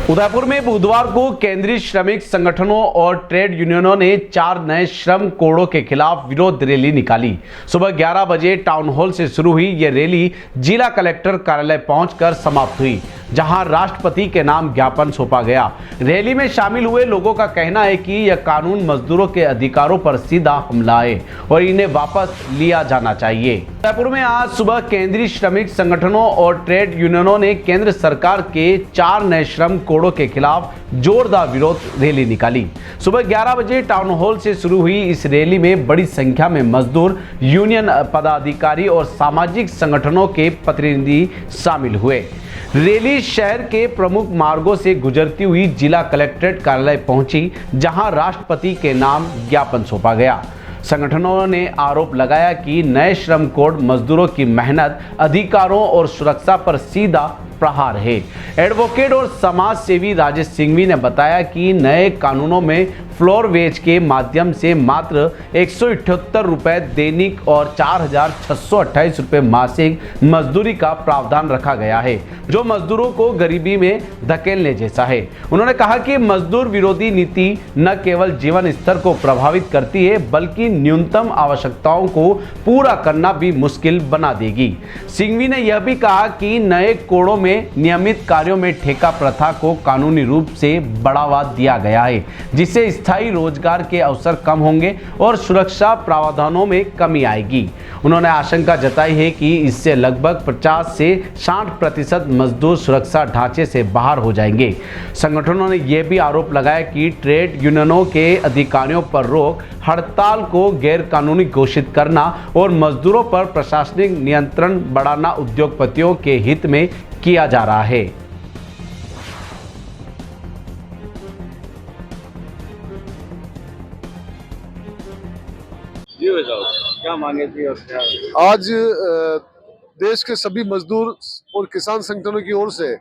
उदयपुर में बुधवार को केंद्रीय श्रमिक संगठनों और ट्रेड यूनियनों ने 4 नए श्रम कोडों के खिलाफ विरोध रैली निकाली। सुबह 11 बजे टाउन हॉल से शुरू हुई यह रैली जिला कलेक्टर कार्यालय पहुंचकर समाप्त हुई, जहां राष्ट्रपति के नाम ज्ञापन सौंपा गया। रैली में शामिल हुए लोगों का कहना है कि यह कानून मजदूरों के अधिकारों पर सीधा हमला है और इन्हें वापस लिया जाना चाहिए। उदयपुर में आज सुबह केंद्रीय श्रमिक संगठनों और ट्रेड यूनियनों ने केंद्र सरकार के 4 नए श्रम कोडों के खिलाफ जोरदार विरोध रैली निकाली। सुबह 11 बजे टाउन हॉल से शुरू हुई इस रैली में बड़ी संख्या में मजदूर, यूनियन पदाधिकारी और सामाजिक संगठनों के प्रतिनिधि शामिल हुए। रैली शहर के प्रमुख मार्गों से गुजरती हुई जिला कलेक्ट्रेट कार्यालय पहुंची, जहां राष्ट्रपति के नाम ज्ञापन सौंपा गया। संगठनों ने आरोप लगाया कि नए श्रम कोड मजदूरों की मेहनत, अधिकारों और सुरक्षा पर सीधा प्रहार है। एडवोकेट और समाज सेवी राजेश सिंघवी ने बताया कि नए कानूनों में फ्लोर वेज के माध्यम से मात्र 178 रुपए दैनिक और 4,628 रुपए मासिक मजदूरी का प्रावधान रखा गया है, जो मजदूरों को गरीबी में धकेलने जैसा है। उन्होंने कहा कि मजदूर विरोधी नीति न केवल जीवन स्तर को प्रभावित करती है, बल्कि न्यूनतम आवश्यकताओं को पूरा करना भी मुश्किल बना देगी। सिंघवी ने यह भी कहा कि नए कोडों में नियमित कार्यों में ठेका प्रथा को कानूनी रूप से बढ़ावा दिया गया है, जिससे स्थायी रोजगार के अवसर कम होंगे और सुरक्षा प्रावधानों में कमी आएगी। उन्होंने आशंका जताई है कि इससे लगभग 50 से 60% मजदूर सुरक्षा ढांचे से बाहर हो जाएंगे। संगठनों ने यह भी आरोप लगाया कि ट्रेड यूनियनों के अधिकारियों पर रोक, हड़ताल को गैरकानूनी घोषित करना और मजदूरों पर प्रशासनिक नियंत्रण बढ़ाना उद्योगपतियों के हित में किया जा रहा है। क्या मांगे थी और क्या? आज देश के सभी मजदूर और किसान संगठनों की ओर से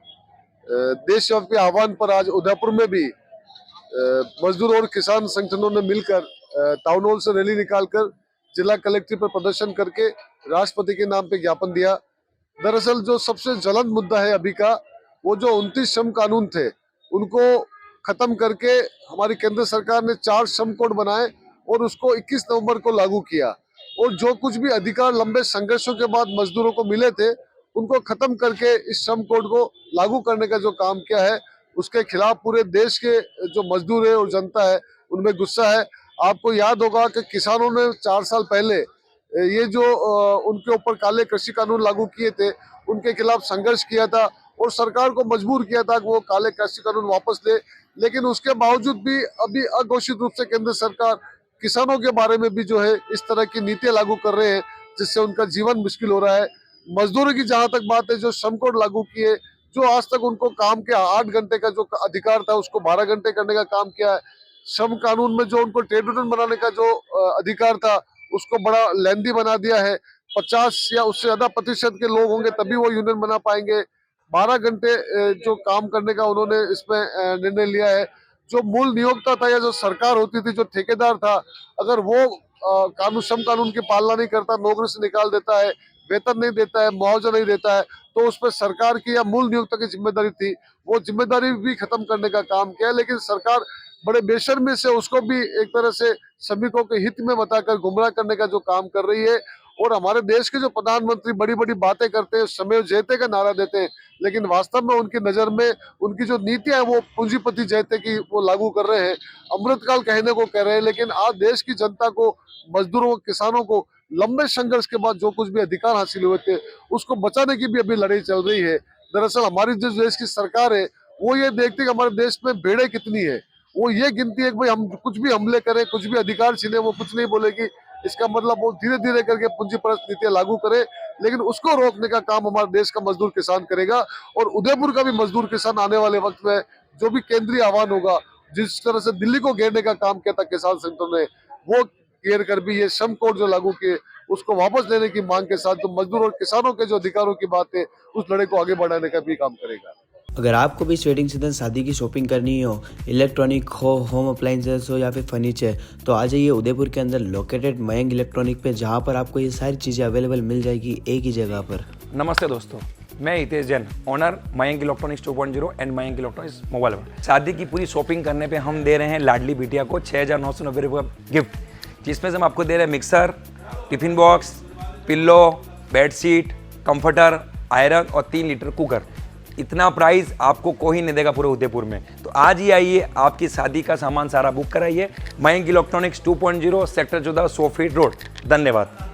देशव्यापी आह्वान पर आज उदयपुर में भी मजदूर और किसान संगठनों ने मिलकर टाउन हॉल से रैली निकालकर जिला कलेक्ट्रेट पर प्रदर्शन करके राष्ट्रपति के नाम पे ज्ञापन दिया। दरअसल जो सबसे ज्वलंत मुद्दा है अभी का, वो जो 29 श्रम कानून थे, उनको खत्म करके हमारी केंद्र सरकार ने 4 श्रम कोड बनाए और उसको 21 नवंबर को लागू किया। और जो कुछ भी अधिकार लंबे संघर्षों के बाद मजदूरों को मिले थे, उनको खत्म करके इस श्रम कोड को लागू करने का जो काम किया है, उसके खिलाफ पूरे देश के जो मजदूर है और जनता है, उनमें गुस्सा है। आपको याद होगा कि किसानों ने 4 साल पहले ये जो उनके ऊपर काले कृषि कानून लागू किए थे, उनके खिलाफ संघर्ष किया था और सरकार को मजबूर किया था कि वो काले कृषि कानून वापस ले। लेकिन उसके बावजूद भी अभी अघोषित रूप से केंद्र सरकार किसानों के बारे में भी जो है इस तरह की नीतियां लागू कर रहे हैं, जिससे उनका जीवन मुश्किल हो रहा है। मजदूरों की जहां तक बात है, जो श्रम कोड लागू किए, जो आज तक उनको काम के 8 घंटे का जो अधिकार था, उसको 12 घंटे करने का काम किया है। श्रम कानून में जो उनको ट्रेड यूनियन बनाने का जो अधिकार था, उसको बड़ा लेंदी बना दिया है। 50 या उससे ज्यादा प्रतिशत के लोग होंगे तभी वो यूनियन बना पाएंगे। 12 घंटे जो काम करने का उन्होंने इसमें निर्णय लिया है। जो मूल नियोक्ता था या जो सरकार होती थी, जो ठेकेदार था, अगर वो श्रम कानून की पालना नहीं करता, नौकरी से निकाल देता है, वेतन नहीं देता है, मुआवजा नहीं देता है, तो उस पर सरकार की या मूल नियोक्ता की जिम्मेदारी थी। वो जिम्मेदारी भी खत्म करने का काम किया, लेकिन सरकार बड़े बेशर्मी से उसको भी एक तरह से श्रमिकों के हित में बताकर गुमराह करने का जो काम कर रही है। और हमारे देश के जो प्रधानमंत्री बड़ी बड़ी बातें करते हैं, श्रमेव जयते का नारा देते हैं, लेकिन वास्तव में उनकी नजर में उनकी जो नीतियां है वो पूंजीपति जयते की वो लागू कर रहे हैं, अमृतकाल कहने को कह रहे हैं। लेकिन आज देश की जनता को, मजदूरों, किसानों को लंबे संघर्ष के बाद जो कुछ भी अधिकार हासिल हुए थे, उसको बचाने की भी अभी लड़ाई चल रही है। दरअसल हमारी जो देश की सरकार है, वो ये देखती है कि हमारे देश में भेड़ें कितनी है। वो ये गिनती है कि भाई हम कुछ भी हमले करें, कुछ भी अधिकार छीने, वो कुछ नहीं बोलेगी। इसका मतलब वो धीरे धीरे करके पूंजीपरस्त नीतियां लागू करे, लेकिन उसको रोकने का काम हमारे देश का मजदूर किसान करेगा। और उदयपुर का भी मजदूर किसान आने वाले वक्त में जो भी केंद्रीय आह्वान होगा, जिस तरह से दिल्ली को घेरने का काम किया था किसान संगठनों ने, वो घेर कर भी ये श्रम कोड जो लागू किए उसको वापस लेने की मांग के साथ जो मजदूर और किसानों के जो अधिकारों की बात है, उस लड़ाई को आगे बढ़ाने का भी काम करेगा। अगर आपको भी इस वेडिंग सीजन शादी की शॉपिंग करनी हो, इलेक्ट्रॉनिक हो, होम अप्लाइंसेस हो या फिर फर्नीचर, तो आ जाइए उदयपुर के अंदर लोकेटेड मयंक इलेक्ट्रॉनिक पे, जहां पर आपको ये सारी चीज़ें अवेलेबल मिल जाएगी एक ही जगह पर। नमस्ते दोस्तों, मैं Hitesh Jain, owner Mayank electronics 2.0 and Mayank electronics mobile. शादी की पूरी शॉपिंग करने पे हम दे रहे हैं लाडली बिटिया को 6,990 रुपये का गिफ्ट, जिसमें से हम आपको दे रहे हैं mixer, tiffin box, pillow, bedsheet, comforter, iron और 3 लीटर कुकर। इतना प्राइस आपको कोई नहीं देगा पूरे उदयपुर में। तो आज ही आइए, आपकी शादी का सामान सारा बुक कराइए। Mayank electronics 2.0 sector 14 100 feet road. धन्यवाद।